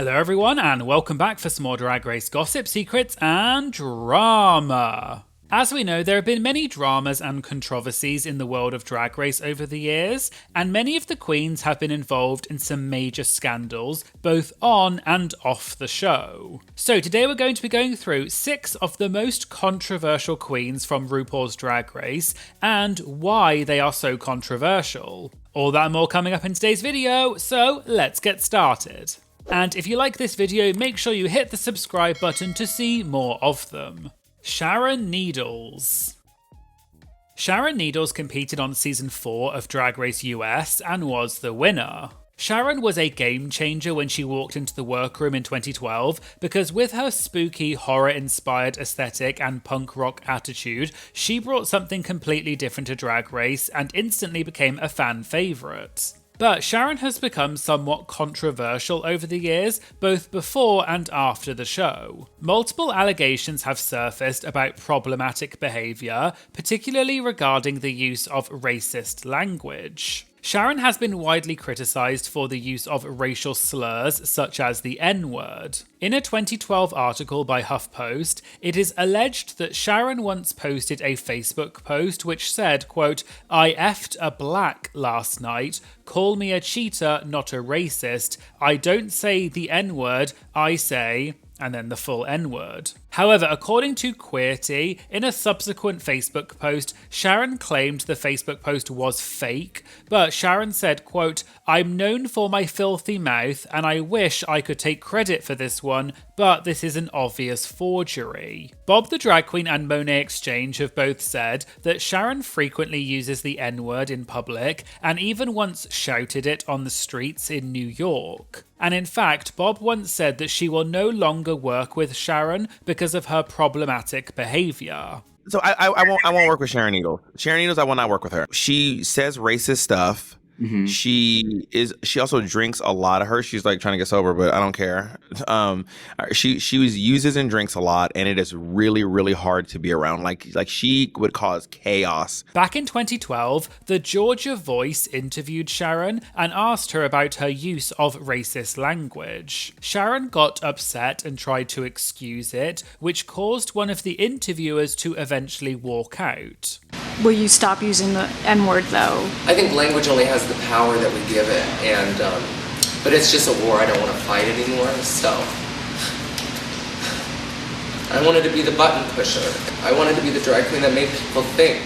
Hello everyone and welcome back for some more Drag Race gossip, secrets and drama. As we know, there have been many dramas and controversies in the world of Drag Race over the years, and many of the queens have been involved in some major scandals, both on and off the show. So today we're going to be going through 6 of the most controversial queens from RuPaul's Drag Race, and why they are so controversial. All that and more coming up in today's video, so let's get started. And if you like this video, make sure you hit the subscribe button to see more of them. Sharon Needles. Sharon Needles competed on season 4 of Drag Race US and was the winner. Sharon was a game changer when she walked into the workroom in 2012 because with her spooky, horror-inspired aesthetic and punk rock attitude, she brought something completely different to Drag Race and instantly became a fan favourite. But Sharon has become somewhat controversial over the years, both before and after the show. Multiple allegations have surfaced about problematic behaviour, particularly regarding the use of racist language. Sharon has been widely criticised for the use of racial slurs such as the N-word. In a 2012 article by HuffPost, it is alleged that Sharon once posted a Facebook post which said, quote, "I effed a black last night, call me a cheater, not a racist, I don't say the N-word, I say..." and then the full N-word. However, according to Queerty, in a subsequent Facebook post, Sharon claimed the Facebook post was fake, but Sharon said, quote, "I'm known for my filthy mouth and I wish I could take credit for this one, but this is an obvious forgery." Bob the Drag Queen and Monet X Change have both said that Sharon frequently uses the N-word in public and even once shouted it on the streets in New York. And in fact, Bob once said that she will no longer work with Sharon because of her problematic behavior. So I won't work with Sharon Needles. Sharon Needles, I will not work with her. She says racist stuff. Mm-hmm. She also drinks a lot of her. She's like trying to get sober, but I don't care. She uses and drinks a lot, and it is really, really hard to be around. Like she would cause chaos. Back in 2012, the Georgia Voice interviewed Sharon and asked her about her use of racist language. Sharon got upset and tried to excuse it, which caused one of the interviewers to eventually walk out. Will you stop using the N-word though? I think language only has the power that we give it, and but it's just a war I don't want to fight anymore, so I wanted to be the button pusher. I wanted to be the drag queen that made people think,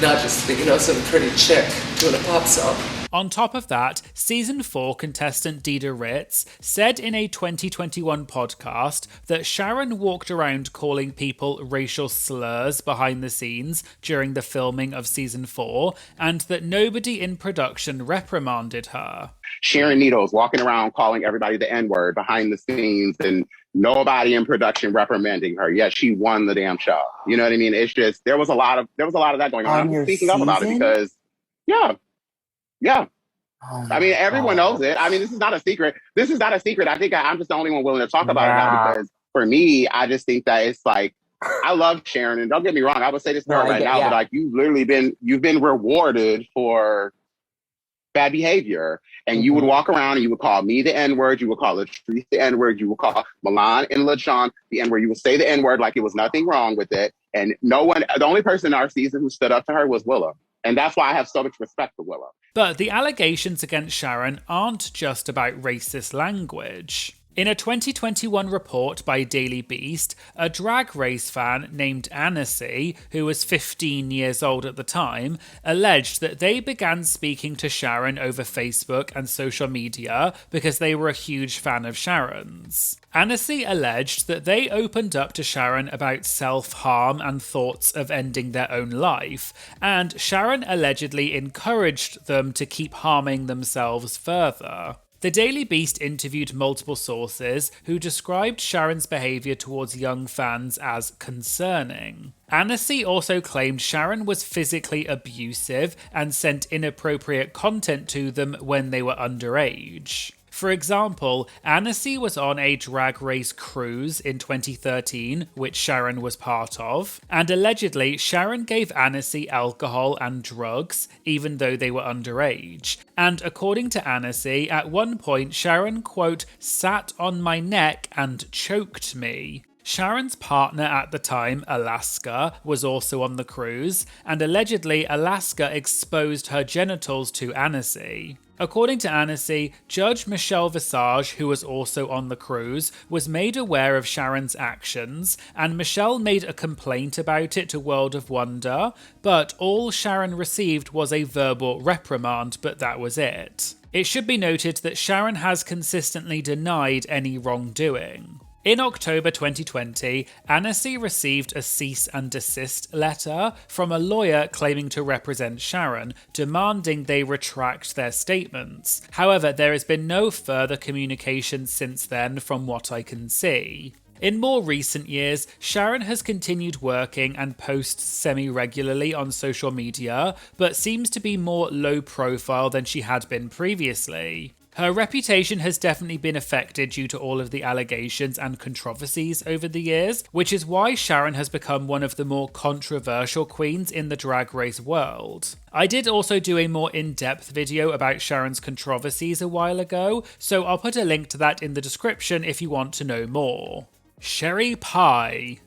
not just, some pretty chick doing a pop song. On top of that, season 4 contestant Dida Ritz said in a 2021 podcast that Sharon walked around calling people racial slurs behind the scenes during the filming of season 4, and that nobody in production reprimanded her. Sharon Needles walking around calling everybody the N-word behind the scenes and nobody in production reprimanding her. Yeah, she won the damn show. You know what I mean? It's just, there was a lot of that going on. I'm speaking up about it because, yeah. Oh, I mean, everyone knows it. I mean, this is not a secret. I think I'm just the only one willing to talk about it now because for me, I just think that it's like, I love Sharon, and don't get me wrong, I would say this to her right now, but like you've been rewarded for bad behavior. And you would walk around and you would call me the N-word, you would call Latrice the N-word, you would call Milan and LaJean the N-word, you would say the N-word like it was nothing wrong with it. And the only person in our season who stood up to her was Willow. And that's why I have so much respect for Willow. But the allegations against Sharon aren't just about racist language. In a 2021 report by Daily Beast, a Drag Race fan named Annecy, who was 15 years old at the time, alleged that they began speaking to Sharon over Facebook and social media because they were a huge fan of Sharon's. Annecy alleged that they opened up to Sharon about self-harm and thoughts of ending their own life, and Sharon allegedly encouraged them to keep harming themselves further. The Daily Beast interviewed multiple sources who described Sharon's behaviour towards young fans as concerning. Annecy also claimed Sharon was physically abusive and sent inappropriate content to them when they were underage. For example, Annecy was on a Drag Race cruise in 2013, which Sharon was part of, and allegedly Sharon gave Annecy alcohol and drugs, even though they were underage. And according to Annecy, at one point Sharon, quote, sat on my neck and choked me. Sharon's partner at the time, Alaska, was also on the cruise, and allegedly Alaska exposed her genitals to Annecy. According to Annecy, Judge Michelle Visage, who was also on the cruise, was made aware of Sharon's actions, and Michelle made a complaint about it to World of Wonder, but all Sharon received was a verbal reprimand, but that was it. It should be noted that Sharon has consistently denied any wrongdoing. In October 2020, Annecy received a cease and desist letter from a lawyer claiming to represent Sharon, demanding they retract their statements. However, there has been no further communication since then from what I can see. In more recent years, Sharon has continued working and posts semi-regularly on social media, but seems to be more low profile than she had been previously. Her reputation has definitely been affected due to all of the allegations and controversies over the years, which is why Sharon has become one of the more controversial queens in the Drag Race world. I did also do a more in-depth video about Sharon's controversies a while ago, so I'll put a link to that in the description if you want to know more. Sherry Pie.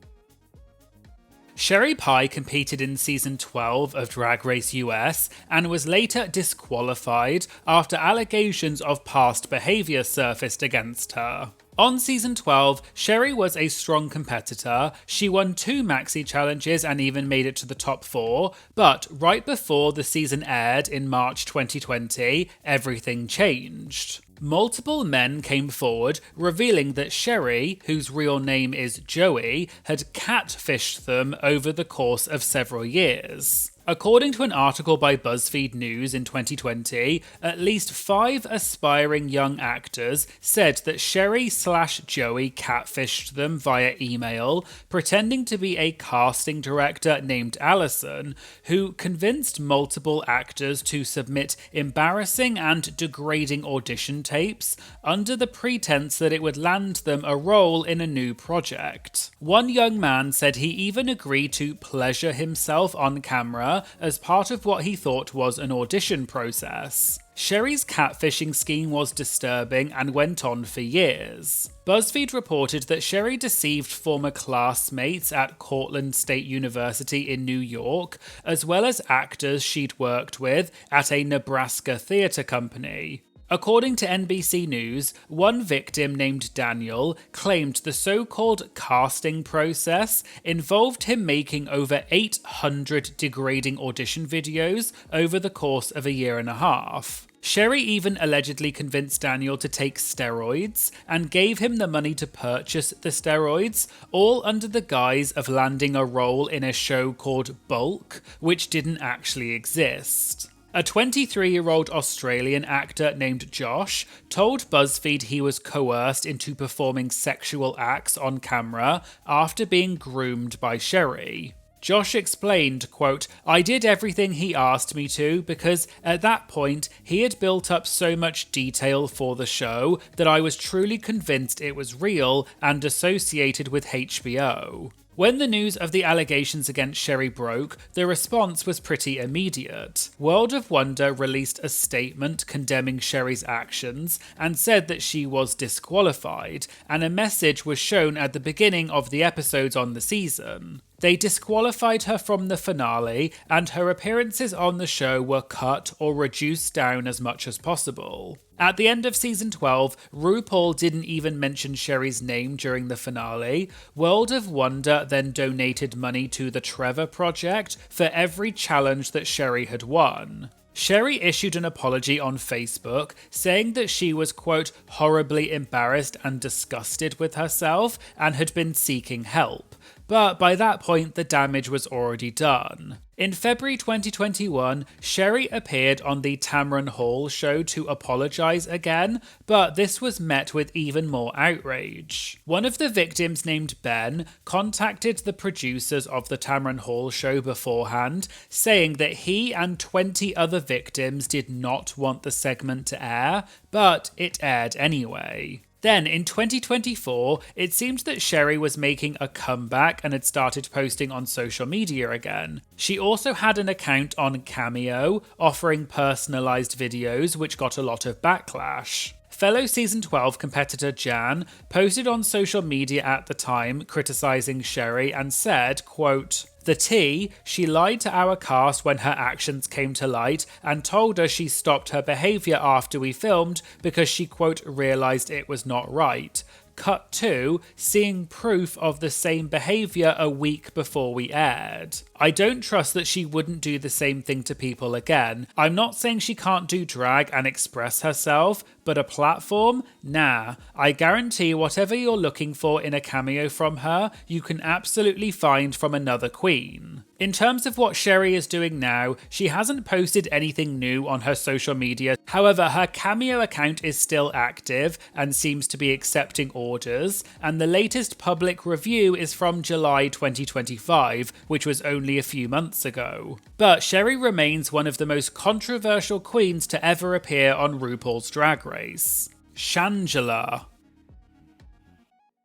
Sherry Pie competed in season 12 of Drag Race US and was later disqualified after allegations of past behaviour surfaced against her. On season 12, Sherry was a strong competitor. She won 2 maxi challenges and even made it to the top 4, but right before the season aired in March 2020, everything changed. Multiple men came forward revealing that Sherry, whose real name is Joey, had catfished them over the course of several years. According to an article by BuzzFeed News in 2020, at least 5 aspiring young actors said that Sherry/Joey catfished them via email, pretending to be a casting director named Allison, who convinced multiple actors to submit embarrassing and degrading audition tapes under the pretense that it would land them a role in a new project. One young man said he even agreed to pleasure himself on camera as part of what he thought was an audition process. Sherry's catfishing scheme was disturbing and went on for years. BuzzFeed reported that Sherry deceived former classmates at Cortland State University in New York, as well as actors she'd worked with at a Nebraska theatre company. According to NBC News, one victim named Daniel claimed the so-called casting process involved him making over 800 degrading audition videos over the course of a year and a half. Sherry even allegedly convinced Daniel to take steroids and gave him the money to purchase the steroids, all under the guise of landing a role in a show called Bulk, which didn't actually exist. A 23-year-old Australian actor named Josh told BuzzFeed he was coerced into performing sexual acts on camera after being groomed by Sherry. Josh explained, quote, "I did everything he asked me to because at that point he had built up so much detail for the show that I was truly convinced it was real and associated with HBO." When the news of the allegations against Sherry broke, the response was pretty immediate. World of Wonder released a statement condemning Sherry's actions and said that she was disqualified, and a message was shown at the beginning of the episodes on the season. They disqualified her from the finale, and her appearances on the show were cut or reduced down as much as possible. At the end of season 12, RuPaul didn't even mention Sherry's name during the finale. World of Wonder then donated money to the Trevor Project for every challenge that Sherry had won. Sherry issued an apology on Facebook, saying that she was, quote, horribly embarrassed and disgusted with herself and had been seeking help. But by that point, the damage was already done. In February 2021, Sherry appeared on the Tamron Hall show to apologise again, but this was met with even more outrage. One of the victims, named Ben, contacted the producers of the Tamron Hall show beforehand, saying that he and 20 other victims did not want the segment to air, but it aired anyway. Then, in 2024, it seemed that Sherry was making a comeback and had started posting on social media again. She also had an account on Cameo, offering personalised videos, which got a lot of backlash. Fellow Season 12 competitor Jan posted on social media at the time criticising Sherry and said, quote, "The tea, she lied to our cast when her actions came to light and told us she stopped her behaviour after we filmed because she, quote, realised it was not right. Cut 2, seeing proof of the same behaviour a week before we aired. I don't trust that she wouldn't do the same thing to people again. I'm not saying she can't do drag and express herself, but a platform? Nah. I guarantee whatever you're looking for in a cameo from her, you can absolutely find from another queen." In terms of what Sherry is doing now, she hasn't posted anything new on her social media. However, her Cameo account is still active and seems to be accepting orders, and the latest public review is from July 2025, which was only a few months ago. But Sherry remains one of the most controversial queens to ever appear on RuPaul's Drag Race. Shangela.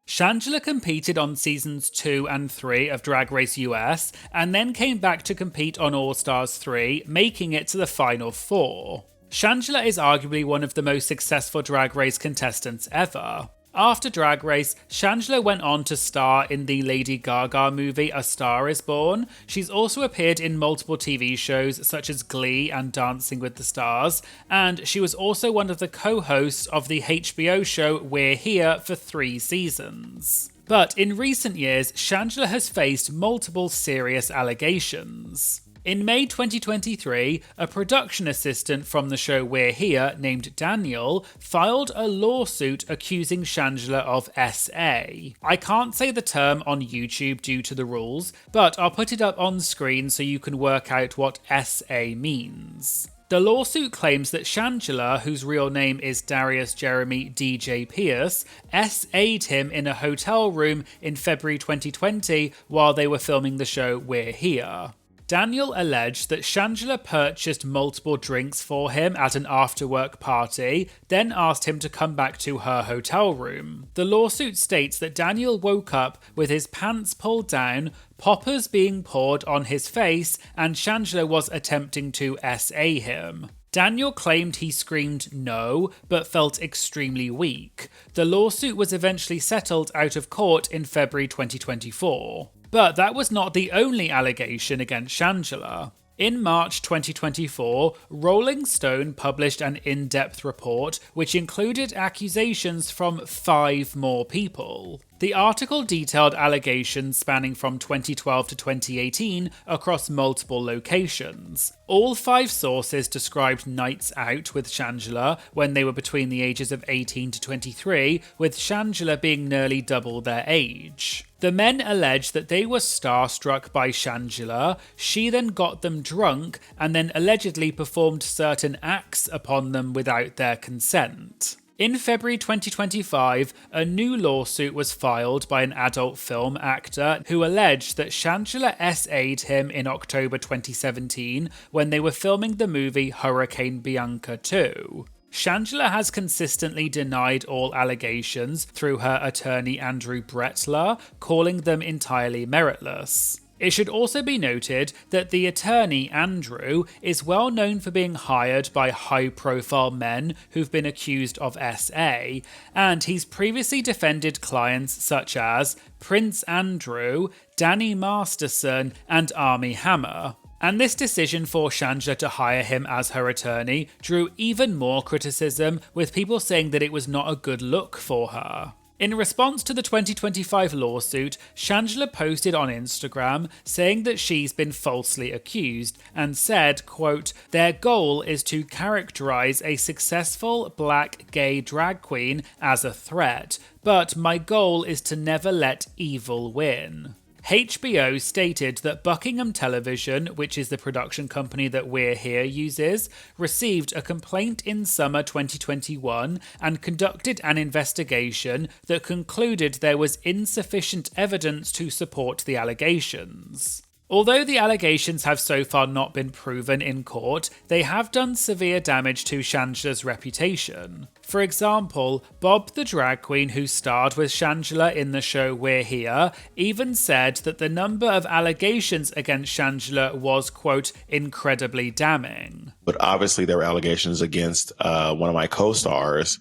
Shangela competed on seasons 2 and 3 of Drag Race US, and then came back to compete on All Stars 3, making it to the final 4. Shangela is arguably one of the most successful Drag Race contestants ever. After Drag Race, Shangela went on to star in the Lady Gaga movie A Star Is Born. She's also appeared in multiple TV shows such as Glee and Dancing with the Stars, and she was also one of the co-hosts of the HBO show We're Here for 3 seasons. But in recent years, Shangela has faced multiple serious allegations. In May 2023, a production assistant from the show We're Here, named Daniel, filed a lawsuit accusing Shangela of SA. I can't say the term on YouTube due to the rules, but I'll put it up on screen so you can work out what SA means. The lawsuit claims that Shangela, whose real name is Darius Jeremy DJ Pierce, SA'd him in a hotel room in February 2020 while they were filming the show We're Here. Daniel alleged that Shangela purchased multiple drinks for him at an after-work party, then asked him to come back to her hotel room. The lawsuit states that Daniel woke up with his pants pulled down, poppers being poured on his face, and Shangela was attempting to SA him. Daniel claimed he screamed no, but felt extremely weak. The lawsuit was eventually settled out of court in February 2024. But that was not the only allegation against Shangela. In March 2024, Rolling Stone published an in-depth report which included accusations from 5 more people. The article detailed allegations spanning from 2012 to 2018 across multiple locations. All 5 sources described nights out with Shangela when they were between the ages of 18 to 23, with Shangela being nearly double their age. The men alleged that they were starstruck by Shangela, she then got them drunk, and then allegedly performed certain acts upon them without their consent. In February 2025, a new lawsuit was filed by an adult film actor who alleged that Shangela SA'd him in October 2017 when they were filming the movie Hurricane Bianca 2. Shangela has consistently denied all allegations through her attorney Andrew Bretler, calling them entirely meritless. It should also be noted that the attorney, Andrew, is well known for being hired by high-profile men who've been accused of SA, and he's previously defended clients such as Prince Andrew, Danny Masterson, and Armie Hammer. And this decision for Shangela to hire him as her attorney drew even more criticism, with people saying that it was not a good look for her. In response to the 2025 lawsuit, Shangela posted on Instagram saying that she's been falsely accused and said, quote, "Their goal is to characterize a successful black gay drag queen as a threat, but my goal is to never let evil win." HBO stated that Buckingham Television, which is the production company that We're Here uses, received a complaint in summer 2021 and conducted an investigation that concluded there was insufficient evidence to support the allegations. Although the allegations have so far not been proven in court, they have done severe damage to Shangela's reputation. For example, Bob the drag queen who starred with Shangela in the show We're Here even said that the number of allegations against Shangela was, quote, incredibly damning. But obviously there were allegations against one of my co-stars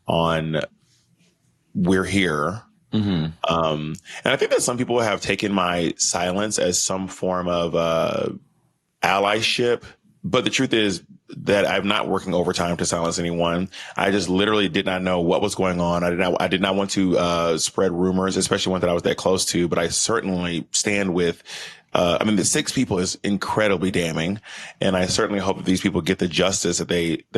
on We're Here. Mm-hmm. And I think that some people have taken my silence as some form of allyship. But the truth is that I'm not working overtime to silence anyone. I just literally did not know what was going on. I did not want to spread rumors, especially one that I was that close to. But I certainly stand with. The 6 people is incredibly damning, and I certainly hope that these people get the justice that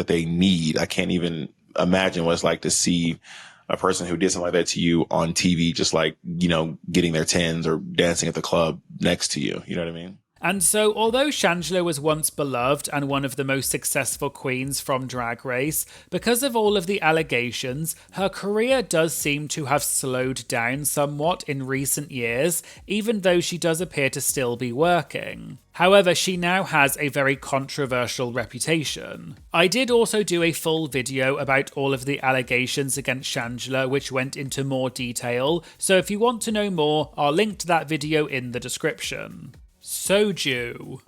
they need. I can't even imagine what it's like to see a person who did something like that to you on TV, just like, getting their tens or dancing at the club next to you. You know what I mean? And so, although Shangela was once beloved and one of the most successful queens from Drag Race, because of all of the allegations, her career does seem to have slowed down somewhat in recent years, even though she does appear to still be working. However, she now has a very controversial reputation. I did also do a full video about all of the allegations against Shangela, which went into more detail, so if you want to know more, I'll link to that video in the description. Soju.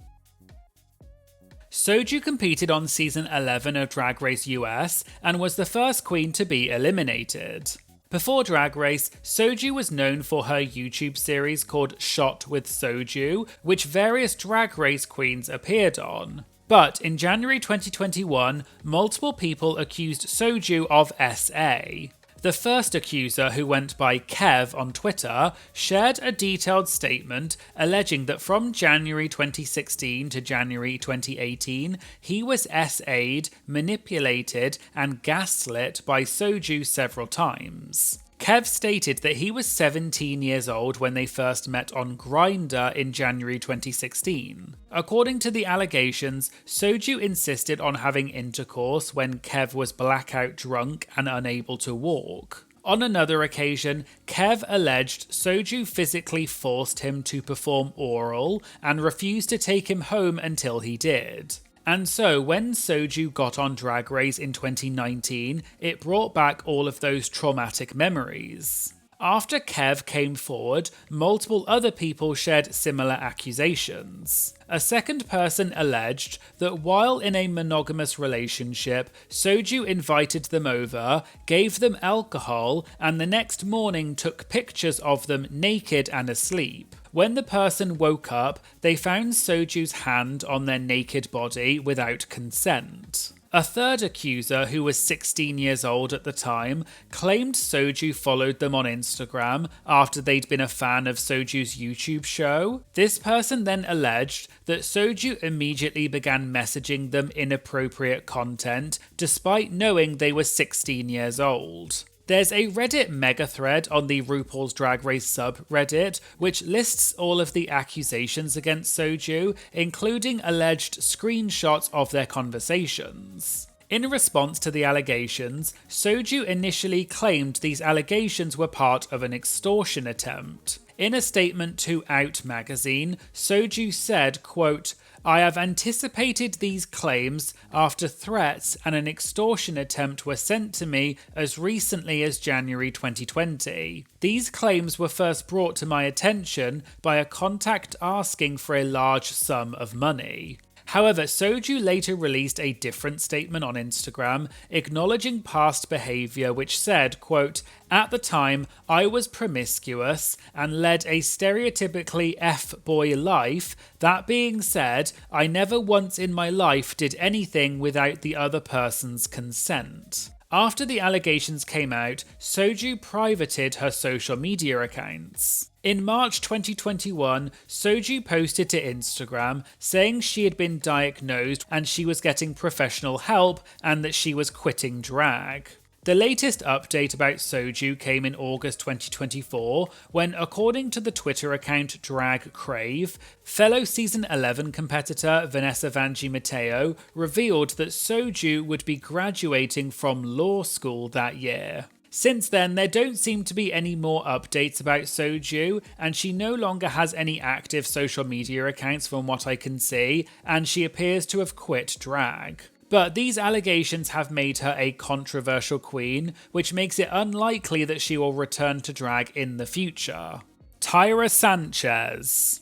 Soju competed on season 11 of Drag Race US and was the first queen to be eliminated. Before Drag Race, Soju was known for her YouTube series called Shot with Soju, which various Drag Race queens appeared on. But in January 2021, multiple people accused Soju of SA. The first accuser, who went by Kev on Twitter, shared a detailed statement alleging that from January 2016 to January 2018, he was SA'd, manipulated, and gaslit by Soju several times. Kev stated that he was 17 years old when they first met on Grindr in January 2016. According to the allegations, Soju insisted on having intercourse when Kev was blackout drunk and unable to walk. On another occasion, Kev alleged Soju physically forced him to perform oral and refused to take him home until he did. And so, when Soju got on Drag Race in 2019, it brought back all of those traumatic memories. After Kev came forward, multiple other people shared similar accusations. A second person alleged that while in a monogamous relationship, Soju invited them over, gave them alcohol, and the next morning took pictures of them naked and asleep. When the person woke up, they found Soju's hand on their naked body without consent. A third accuser, who was 16 years old at the time, claimed Soju followed them on Instagram after they'd been a fan of Soju's YouTube show. This person then alleged that Soju immediately began messaging them inappropriate content, despite knowing they were 16 years old. There's a Reddit mega thread on the RuPaul's Drag Race subreddit, which lists all of the accusations against Soju, including alleged screenshots of their conversations. In response to the allegations, Soju initially claimed these allegations were part of an extortion attempt. In a statement to Out magazine, Soju said, quote, "I have anticipated these claims after threats and an extortion attempt were sent to me as recently as January 2020. These claims were first brought to my attention by a contact asking for a large sum of money." However, Soju later released a different statement on Instagram, acknowledging past behaviour, which said, quote, "At the time, I was promiscuous and led a stereotypically F-boy life. That being said, I never once in my life did anything without the other person's consent." After the allegations came out, Soju privated her social media accounts. In March 2021, Soju posted to Instagram saying she had been diagnosed and she was getting professional help and that she was quitting drag. The latest update about Soju came in August 2024 when, according to the Twitter account Drag Crave, fellow season 11 competitor Vanessa Vanjie Mateo revealed that Soju would be graduating from law school that year. Since then, there don't seem to be any more updates about Soju, and she no longer has any active social media accounts from what I can see, and she appears to have quit drag. But these allegations have made her a controversial queen, which makes it unlikely that she will return to drag in the future. Tyra Sanchez.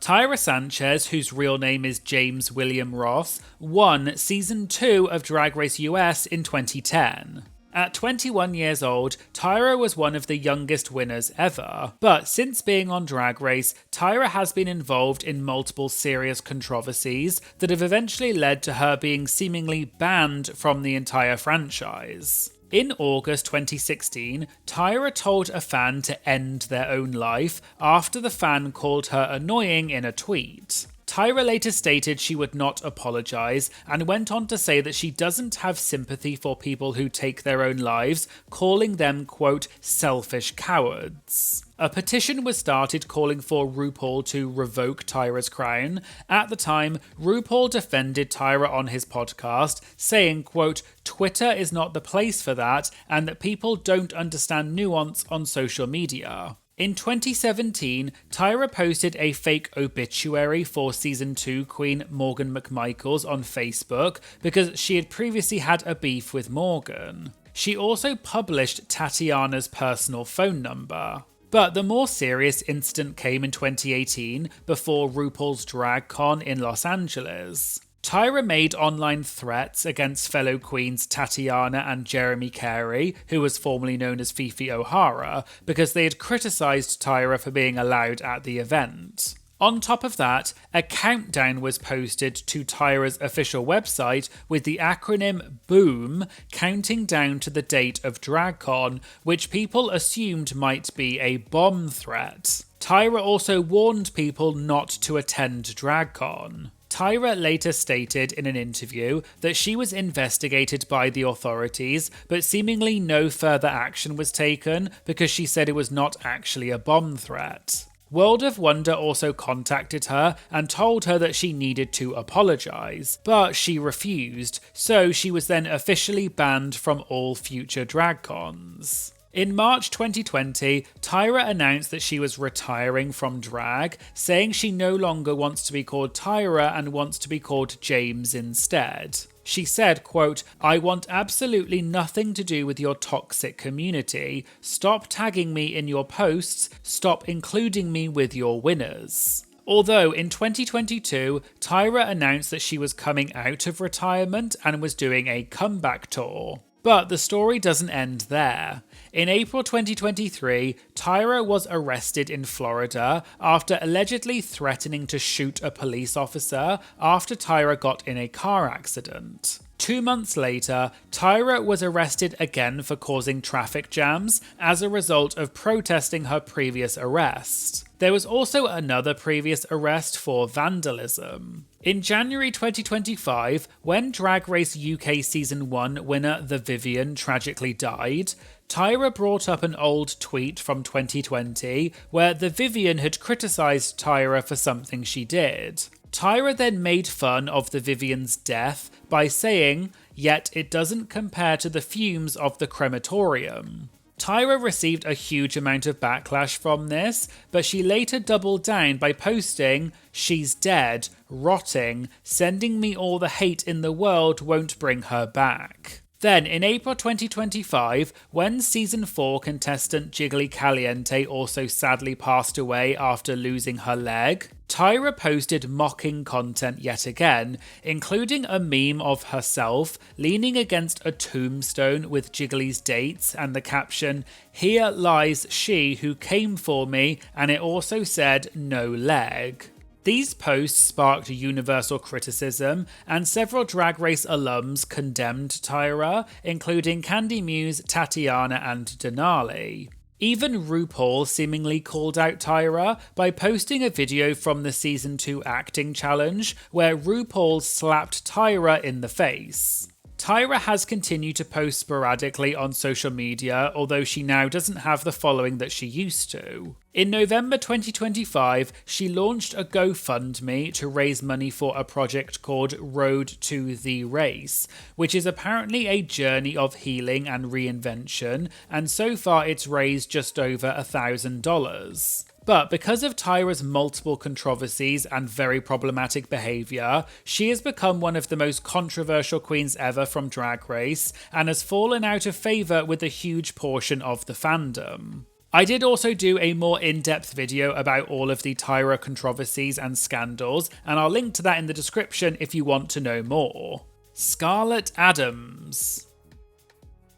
Tyra Sanchez, whose real name is James William Ross, won Season 2 of Drag Race US in 2010. At 21 years old, Tyra was one of the youngest winners ever, but since being on Drag Race, Tyra has been involved in multiple serious controversies that have eventually led to her being seemingly banned from the entire franchise. In August 2016, Tyra told a fan to end their own life after the fan called her annoying in a tweet. Tyra later stated she would not apologise and went on to say that she doesn't have sympathy for people who take their own lives, calling them, quote, selfish cowards. A petition was started calling for RuPaul to revoke Tyra's crown. At the time, RuPaul defended Tyra on his podcast, saying, quote, Twitter is not the place for that and that people don't understand nuance on social media. In 2017, Tyra posted a fake obituary for Season 2 Queen Morgan McMichaels on Facebook because she had previously had a beef with Morgan. She also published Tatiana's personal phone number. But the more serious incident came in 2018 before RuPaul's Drag Con in Los Angeles. Tyra made online threats against fellow queens Tatiana and Jeremy Carey, who was formerly known as Fifi O'Hara, because they had criticised Tyra for being allowed at the event. On top of that, a countdown was posted to Tyra's official website with the acronym BOOM counting down to the date of DragCon, which people assumed might be a bomb threat. Tyra also warned people not to attend DragCon. Tyra later stated in an interview that she was investigated by the authorities, but seemingly no further action was taken because she said it was not actually a bomb threat. World of Wonder also contacted her and told her that she needed to apologise, but she refused, so she was then officially banned from all future DragCons. In March 2020, Tyra announced that she was retiring from drag, saying she no longer wants to be called Tyra and wants to be called James instead. She said, quote, I want absolutely nothing to do with your toxic community. Stop tagging me in your posts. Stop including me with your winners. Although in 2022, Tyra announced that she was coming out of retirement and was doing a comeback tour. But the story doesn't end there. In April 2023, Tyra was arrested in Florida after allegedly threatening to shoot a police officer after Tyra got in a car accident. 2 months later, Tyra was arrested again for causing traffic jams as a result of protesting her previous arrest. There was also another previous arrest for vandalism. In January 2025, when Drag Race UK Season 1 winner The Vivienne tragically died, Tyra brought up an old tweet from 2020 where The Vivienne had criticised Tyra for something she did. Tyra then made fun of The Vivienne's death by saying, yet it doesn't compare to the fumes of the crematorium. Tyra received a huge amount of backlash from this, but she later doubled down by posting, she's dead, rotting, sending me all the hate in the world won't bring her back. Then, in April 2025, when Season 4 contestant Jiggly Caliente also sadly passed away after losing her leg, Tyra posted mocking content yet again, including a meme of herself leaning against a tombstone with Jiggly's dates and the caption, "Here lies she who came for me," and it also said, "no leg." These posts sparked universal criticism, and several Drag Race alums condemned Tyra, including Candy Muse, Tatiana, and Denali. Even RuPaul seemingly called out Tyra by posting a video from the Season 2 acting challenge where RuPaul slapped Tyra in the face. Tyra has continued to post sporadically on social media, although she now doesn't have the following that she used to. In November 2025, she launched a GoFundMe to raise money for a project called Road to the Race, which is apparently a journey of healing and reinvention, and so far it's raised just over $1,000. But because of Tyra's multiple controversies and very problematic behaviour, she has become one of the most controversial queens ever from Drag Race, and has fallen out of favour with a huge portion of the fandom. I did also do a more in-depth video about all of the Tyra controversies and scandals, and I'll link to that in the description if you want to know more. Scarlet Adams.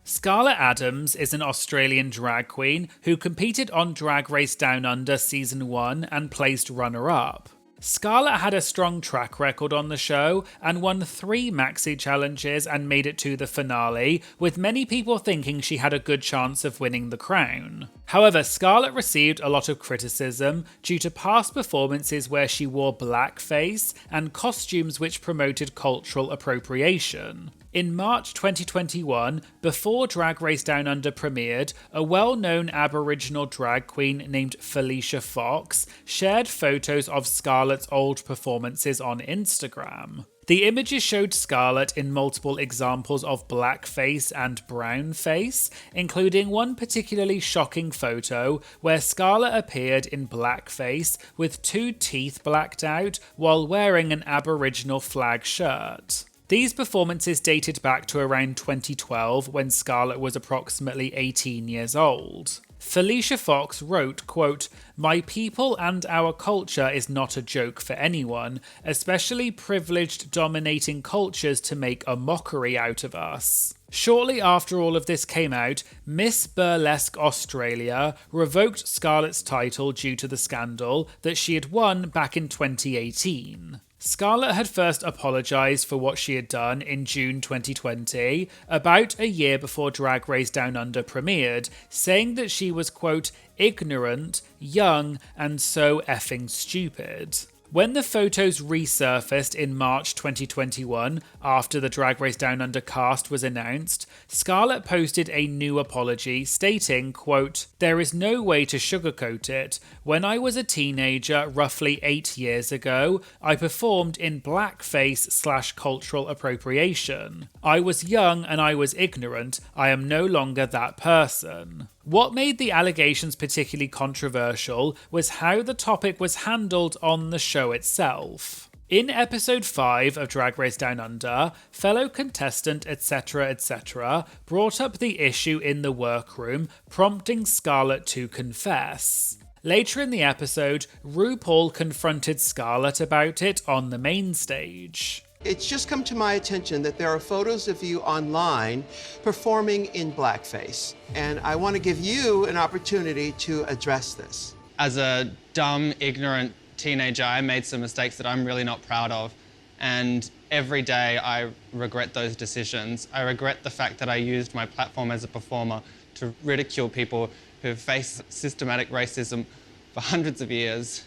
Scarlet Adams is an Australian drag queen who competed on Drag Race Down Under Season 1 and placed runner-up. Scarlet had a strong track record on the show and won 3 maxi challenges and made it to the finale, with many people thinking she had a good chance of winning the crown. However, Scarlet received a lot of criticism due to past performances where she wore blackface and costumes which promoted cultural appropriation. In March 2021, before Drag Race Down Under premiered, a well-known Aboriginal drag queen named Felicia Fox shared photos of Scarlet's old performances on Instagram. The images showed Scarlet in multiple examples of blackface and brownface, including one particularly shocking photo where Scarlet appeared in blackface with 2 teeth blacked out while wearing an Aboriginal flag shirt. These performances dated back to around 2012 when Scarlet was approximately 18 years old. Felicia Fox wrote, quote, "My people and our culture is not a joke for anyone, especially privileged dominating cultures to make a mockery out of us." Shortly after all of this came out, Miss Burlesque Australia revoked Scarlet's title due to the scandal that she had won back in 2018. Scarlet had first apologised for what she had done in June 2020, about a year before Drag Race Down Under premiered, saying that she was, quote, "ignorant, young, and so effing stupid." When the photos resurfaced in March 2021, after the Drag Race Down Under cast was announced, Scarlet posted a new apology stating, quote, "There is no way to sugarcoat it. When I was a teenager, roughly 8 years ago, I performed in blackface/cultural appropriation. I was young and I was ignorant. I am no longer that person." What made the allegations particularly controversial was how the topic was handled on the show itself. In episode 5 of Drag Race Down Under, fellow contestant etc. brought up the issue in the workroom, prompting Scarlet to confess. Later in the episode, RuPaul confronted Scarlet about it on the main stage. It's just come to my attention that there are photos of you online performing in blackface, and I want to give you an opportunity to address this. As a dumb, ignorant teenager, I made some mistakes that I'm really not proud of, and every day I regret those decisions. I regret the fact that I used my platform as a performer to ridicule people who have faced systematic racism for hundreds of years,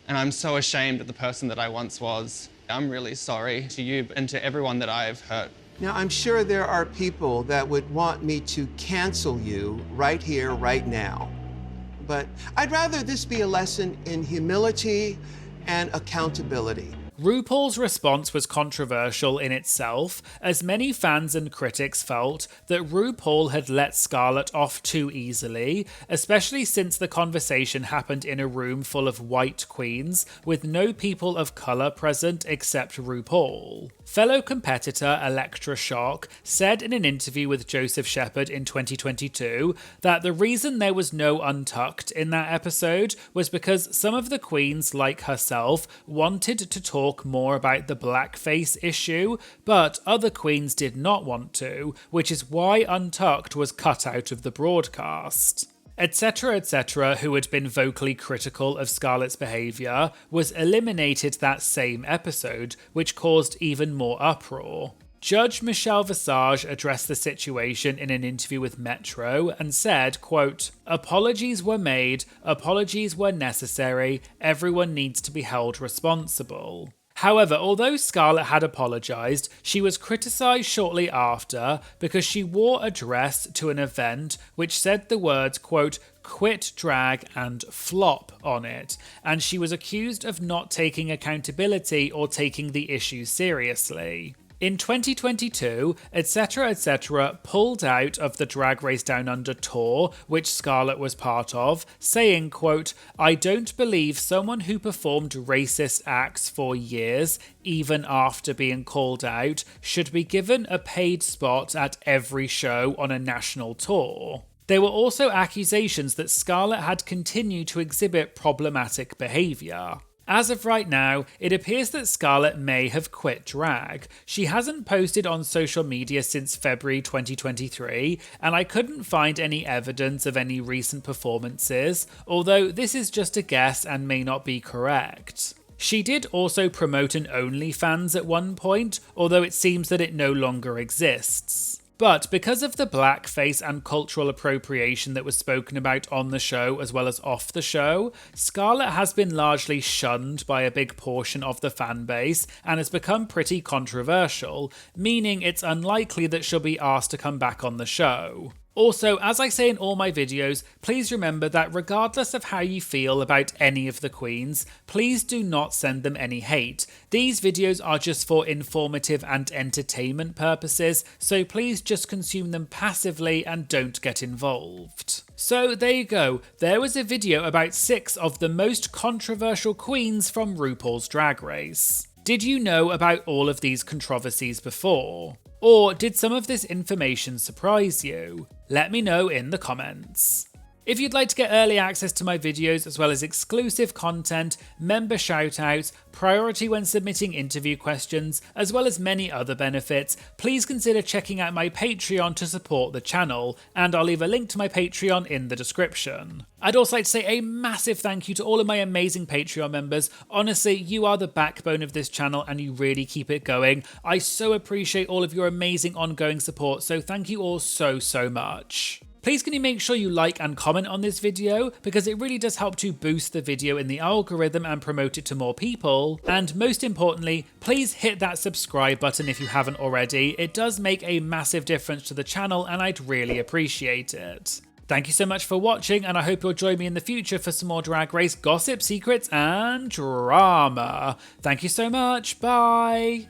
and I'm so ashamed of the person that I once was. I'm really sorry to you and to everyone that I have hurt. Now, I'm sure there are people that would want me to cancel you right here, right now. But I'd rather this be a lesson in humility and accountability. RuPaul's response was controversial in itself, as many fans and critics felt that RuPaul had let Scarlet off too easily, especially since the conversation happened in a room full of white queens with no people of colour present except RuPaul. Fellow competitor Electra Shock said in an interview with Joseph Shepard in 2022 that the reason there was no Untucked in that episode was because some of the queens, like herself, wanted to talk more about the blackface issue, but other queens did not want to, which is why Untucked was cut out of the broadcast. Etc., who had been vocally critical of Scarlet's behaviour, was eliminated that same episode, which caused even more uproar. Judge Michelle Visage addressed the situation in an interview with Metro and said, quote, "Apologies were made, apologies were necessary, everyone needs to be held responsible." However, although Scarlet had apologised, she was criticised shortly after because she wore a dress to an event which said the words, quote, quit drag and flop on it, and she was accused of not taking accountability or taking the issue seriously. In 2022, etc. pulled out of the Drag Race Down Under tour, which Scarlet was part of, saying, quote, I don't believe someone who performed racist acts for years, even after being called out, should be given a paid spot at every show on a national tour. There were also accusations that Scarlet had continued to exhibit problematic behaviour. As of right now, it appears that Scarlet may have quit drag. She hasn't posted on social media since February 2023, and I couldn't find any evidence of any recent performances, although this is just a guess and may not be correct. She did also promote an OnlyFans at one point, although it seems that it no longer exists. But because of the blackface and cultural appropriation that was spoken about on the show as well as off the show, Scarlet has been largely shunned by a big portion of the fan base and has become pretty controversial, meaning it's unlikely that she'll be asked to come back on the show. Also, as I say in all my videos, please remember that regardless of how you feel about any of the queens, please do not send them any hate. These videos are just for informative and entertainment purposes, so please just consume them passively and don't get involved. So there you go, there was a video about 6 of the most controversial queens from RuPaul's Drag Race. Did you know about all of these controversies before? Or did some of this information surprise you? Let me know in the comments. If you'd like to get early access to my videos as well as exclusive content, member shoutouts, priority when submitting interview questions, as well as many other benefits, please consider checking out my Patreon to support the channel, and I'll leave a link to my Patreon in the description. I'd also like to say a massive thank you to all of my amazing Patreon members. Honestly, you are the backbone of this channel and you really keep it going. I so appreciate all of your amazing ongoing support, so thank you all so much. Please can you make sure you like and comment on this video, because it really does help to boost the video in the algorithm and promote it to more people. And most importantly, please hit that subscribe button if you haven't already. It does make a massive difference to the channel and I'd really appreciate it. Thank you so much for watching, and I hope you'll join me in the future for some more Drag Race gossip, secrets, and drama. Thank you so much. Bye.